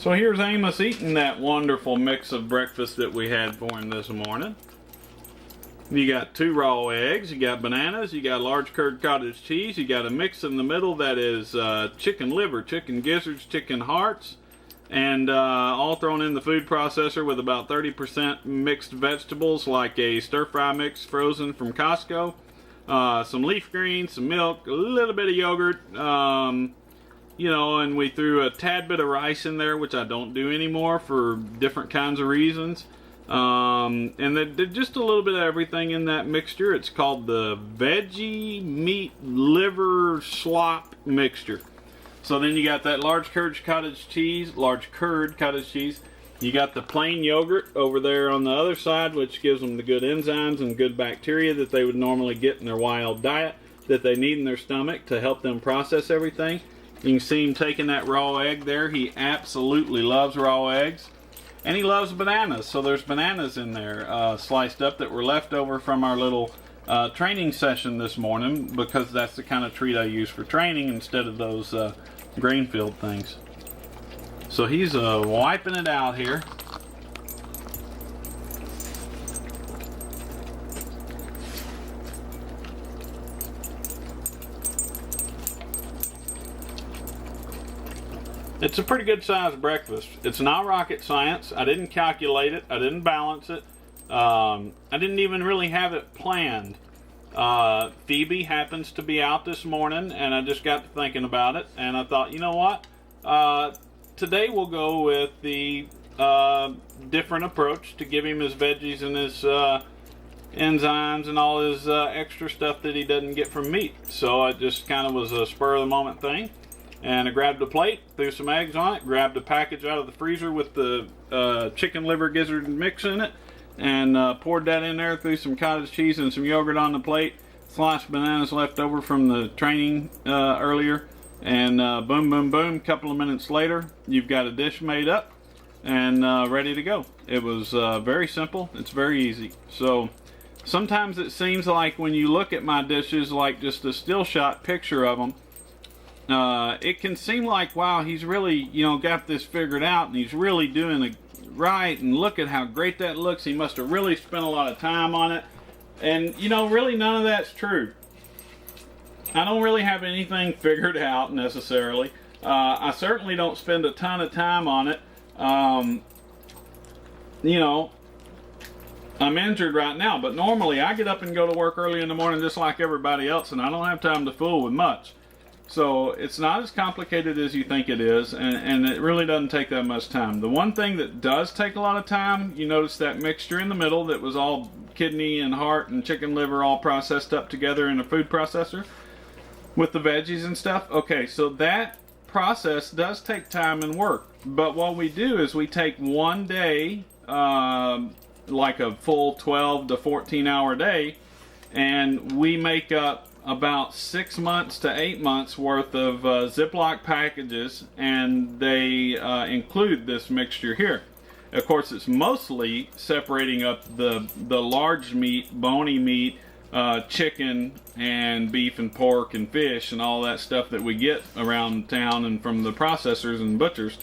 So here's Amos eating that wonderful mix of breakfast that we had for him this morning. You got 2 raw eggs, you got bananas, you got large curd cottage cheese, you got a mix in the middle that is chicken liver, chicken gizzards, chicken hearts, and all thrown in the food processor with about 30% mixed vegetables like a stir fry mix frozen from Costco, some leaf greens, some milk, a little bit of yogurt, you know, and we threw a tad bit of rice in there, which I don't do anymore for different kinds of reasons. And then just a little bit of everything in that mixture. It's called the veggie meat liver slop mixture. So then you got that large curd cottage cheese. You got the plain yogurt over there on the other side, which gives them the good enzymes and good bacteria that they would normally get in their wild diet, that they need in their stomach to help them process everything. You can see him taking that raw egg there. He absolutely loves raw eggs. And he loves bananas, so there's bananas in there sliced up that were left over from our little training session this morning, because that's the kind of treat I use for training instead of those grain field things. So he's wiping it out here. It's a pretty good sized breakfast. It's not rocket science. I didn't calculate it. I didn't balance it. I didn't even really have it planned. Phoebe happens to be out this morning, and I just got to thinking about it, and I thought, you know what? Today we'll go with the different approach to give him his veggies and his enzymes and all his extra stuff that he doesn't get from meat. So it just kind of was a spur of the moment thing. And I grabbed a plate, threw some eggs on it, grabbed a package out of the freezer with the chicken liver gizzard mix in it, and poured that in there, threw some cottage cheese and some yogurt on the plate, sliced bananas left over from the training earlier, and boom, boom, boom, a couple of minutes later, you've got a dish made up and ready to go. It was very simple. It's very easy. So sometimes it seems like when you look at my dishes like just a still shot picture of them, it can seem like, wow, he's really, you know, got this figured out and he's really doing it right, and look at how great that looks. He must have really spent a lot of time on it. And, you know, really none of that's true. I don't really have anything figured out necessarily. I certainly don't spend a ton of time on it. You know, I'm injured right now, but normally I get up and go to work early in the morning just like everybody else, and I don't have time to fool with much. So it's not as complicated as you think it is, and it really doesn't take that much time. The one thing that does take a lot of time, you notice that mixture in the middle that was all kidney and heart and chicken liver all processed up together in a food processor with the veggies and stuff. Okay, so that process does take time and work. But what we do is we take one day, like a full 12 to 14 hour day, and we make up about 6 months to 8 months worth of Ziploc packages, and they include this mixture here. Of course, it's mostly separating up the large meat, bony meat, chicken and beef and pork and fish and all that stuff that we get around town and from the processors and butchers,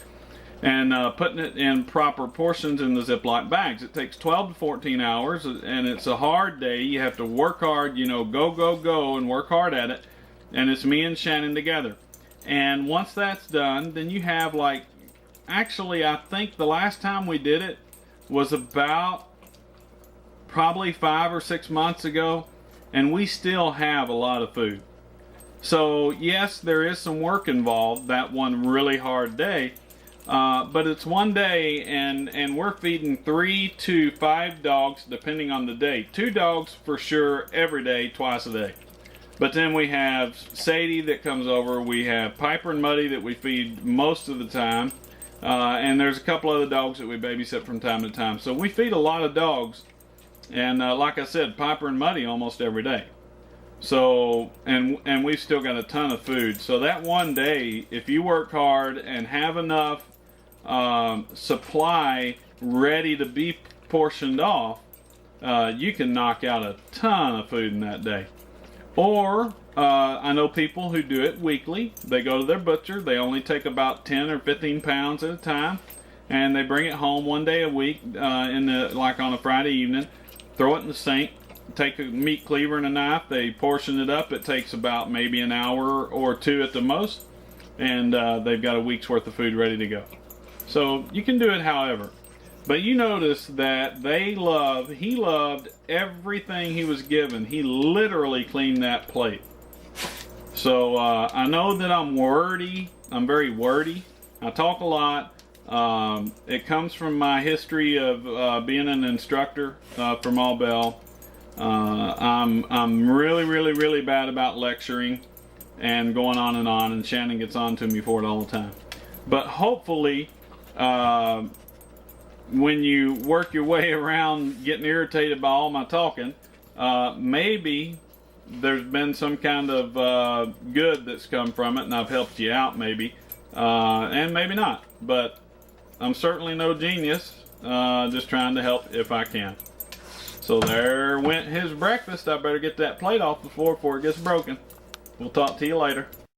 and putting it in proper portions in the Ziploc bags. It takes 12 to 14 hours, and it's a hard day. You have to work hard, you know, go, and work hard at it. And it's me and Shannon together. And once that's done, then you have, like, actually, I think the last time we did it was about probably 5 or 6 months ago, and we still have a lot of food. So, yes, there is some work involved that one really hard day. But it's one day, and we're feeding 3 to 5 dogs depending on the day. 2 dogs for sure every day, twice a day. But then we have Sadie that comes over. We have Piper and Muddy that we feed most of the time. And there's a couple other dogs that we babysit from time to time. So we feed a lot of dogs. And like I said, Piper and Muddy almost every day. So, and we've still got a ton of food. So that one day, if you work hard and have enough supply ready to be portioned off, you can knock out a ton of food in that day. Or I know people who do it weekly. They go to their butcher. They only take about 10 or 15 pounds at a time, and they bring it home one day a week, like on a Friday evening. Throw it in the sink. Take a meat cleaver and a knife. They portion it up. It takes about maybe an hour or two at the most, and they've got a week's worth of food ready to go. So you can do it however. But you notice that he loved everything he was given. He literally cleaned that plate. So I know that I'm wordy. I'm very wordy. I talk a lot. It comes from my history of being an instructor for Mall Bell. I'm really bad about lecturing and going on, and Shannon gets on to me for it all the time. But hopefully, when you work your way around getting irritated by all my talking, maybe there's been some kind of good that's come from it, and I've helped you out maybe, and maybe not. But I'm certainly no genius, just trying to help if I can. So there went his breakfast. I better get that plate off the floor before it gets broken. We'll talk to you later.